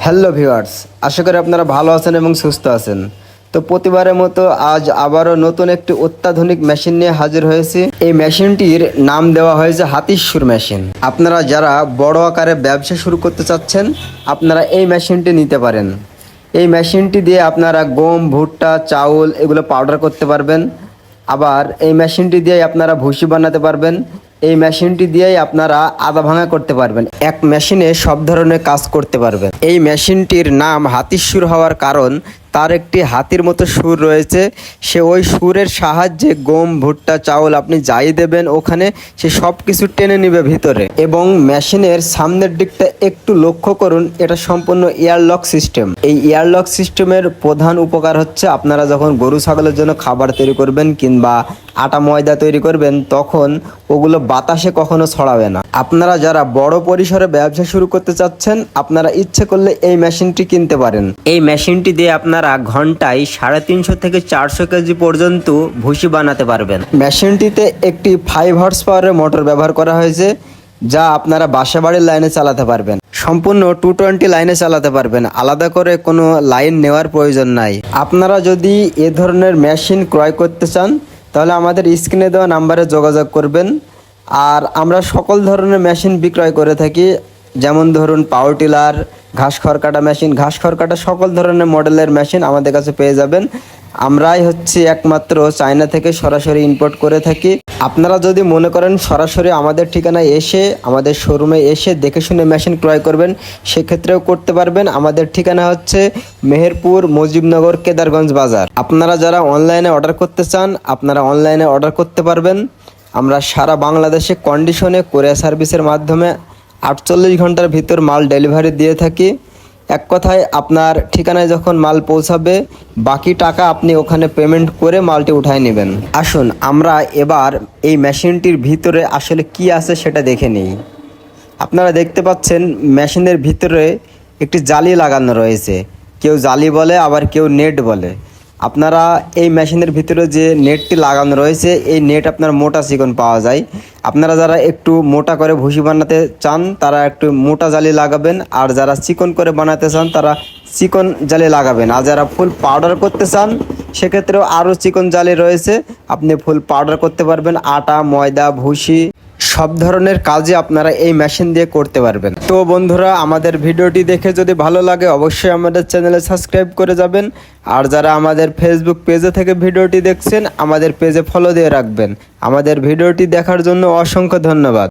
Hello viewers, আশা করি আপনারা ভালো আছেন এবং সুস্থ আছেন। তো প্রতিবারের মতো আজ আবারও নতুন একটি অত্যাধুনিক মেশিন নিয়ে হাজির হয়েছি। এই মেশিনটির নাম দেওয়া হয়েছে হাতির মেশিন। আপনারা যারা বড় আকারে ব্যবসা শুরু করতে চাচ্ছেন, আপনারা এই মেশিনটি নিতে পারেন। এই মেশিনটি দিয়ে আপনারা গম, ভুট্টা, চাউল এগুলো পাউডার করতে পারবেন। আবার এই মেশিনটি দিয়ে আপনারা ভুসি বানাতে পারবেন। এই মেশিনটি দিয়েই আপনারা আদা ভাঙা করতে পারবেন। এক মেশিনে সব ধরনের কাজ করতে পারবেন। এই মেশিনটির নাম হাতির সুর হওয়ার কারণ তার একটি হাতির মতো সুর রয়েছে। সে ওই সুরের সাহায্যে গম, ভুট্টা, চাউল আপনি যাই দেবেন ওখানে সে সব কিছু টেনে নেবে ভিতরে। এবং মেশিনের সামনের দিকটা একটু লক্ষ্য করুন, এটা সম্পূর্ণ এয়ারলক সিস্টেম। এই এয়ারলক সিস্টেমের প্রধান উপকার হচ্ছে আপনারা যখন গরু ছাগলের জন্য খাবার তৈরি করবেন কিংবা আটা ময়দা তৈরি করবেন, তখন ওগুলো বাতাসে কখনো ছড়াবে না। আপনারা যারা বড় পরিসরে ব্যবসা শুরু করতে চাচ্ছেন, আপনারা ইচ্ছে করলে এই মেশিনটি কিনতে পারেন। এই মেশিনটি দিয়ে আপনারা ঘন্টায় 350 থেকে 400 কেজি পর্যন্ত ভুসি বানাতে পারবেন। মেশিনটিতে একটি 5 হর্স পাওয়ারের মোটর ব্যবহার করা হয়েছে, যা আপনারা বাসা বাড়ির লাইনে চালাতে পারবেন। সম্পূর্ণ 220 লাইনে চালাতে পারবেন, আলাদা করে কোনো লাইন নেওয়ার প্রয়োজন নাই। আপনারা যদি এ ধরনের মেশিন ক্রয় করতে চান, তাহলে আমাদের স্ক্রিনে দেওয়া নাম্বারে যোগাযোগ করবেন। আর আমরা সকল ধরনের মেশিন বিক্রয় করে থাকি, যেমন ধরুন পাওয়ার টিলার, ঘাস খড় কাটা মেশিন, ঘাস খড় কাটা সকল ধরনের মডেলের মেশিন আমাদের কাছে পেয়ে যাবেন। আমরাই হচ্ছে একমাত্র চায়না থেকে সরাসরি ইম্পোর্ট করে থাকি। আপনারা যদি মনে করেন সরাসরি আমাদের ঠিকানায় এসে, আমাদের শোরুমে এসে দেখে শুনে মেশিন ক্রয় করবেন, সেক্ষেত্রেও করতে পারবেন। আমাদের ঠিকানা হচ্ছে মেহেরপুর, মুজিবনগর, কেদারগঞ্জ বাজার। আপনারা যারা অনলাইনে অর্ডার করতে চান, আপনারা অনলাইনে অর্ডার করতে পারবেন। আমরা সারা বাংলাদেশে কন্ডিশনে কুরিয়ার সার্ভিসের মাধ্যমে 48 ঘন্টার ভিতর মাল ডেলিভারি দিয়ে থাকি। এক কথায় আপনার ঠিকানায় যখন মাল পৌঁছাবে, বাকি টাকা আপনি ওখানে পেমেন্ট করে মালটি উঠায় নেবেন। আসুন আমরা এবার এই মেশিনটির ভিতরে আসলে কি আছে সেটা দেখে নিই। আপনারা দেখতে পাচ্ছেন মেশিনের ভিতরে একটি জালি লাগানো রয়েছে। কেউ জালি বলে, আবার কেউ নেট বলে। আপনারা এই মেশিনের ভিতরে যে নেটটি লাগানো রয়েছে, এই নেট আপনার মোটা চিকন পাওয়া যায়। আপনারা যারা একটু মোটা করে ভুসি বানাতে চান, তারা একটু মোটা জালি লাগাবেন। আর যারা চিকন করে বানাতে চান, তারা চিকন জালি লাগাবেন। আর যারা ফুল পাউডার করতে চান, সেক্ষেত্রেও আরও চিকন জালি রয়েছে, আপনি ফুল পাউডার করতে পারবেন। আটা, ময়দা, ভুসি সব ধরনের কাজই আপনারা এই মেশিন দিয়ে করতে পারবেন। তো বন্ধুরা, আমাদের ভিডিওটি দেখে যদি ভালো লাগে অবশ্যই আমাদের চ্যানেলে সাবস্ক্রাইব করে যাবেন। আর যারা আমাদের ফেসবুক পেজে থেকে ভিডিওটি দেখছেন, আমাদের পেজে ফলো দিয়ে রাখবেন। আমাদের ভিডিওটি দেখার জন্য অসংখ্য ধন্যবাদ।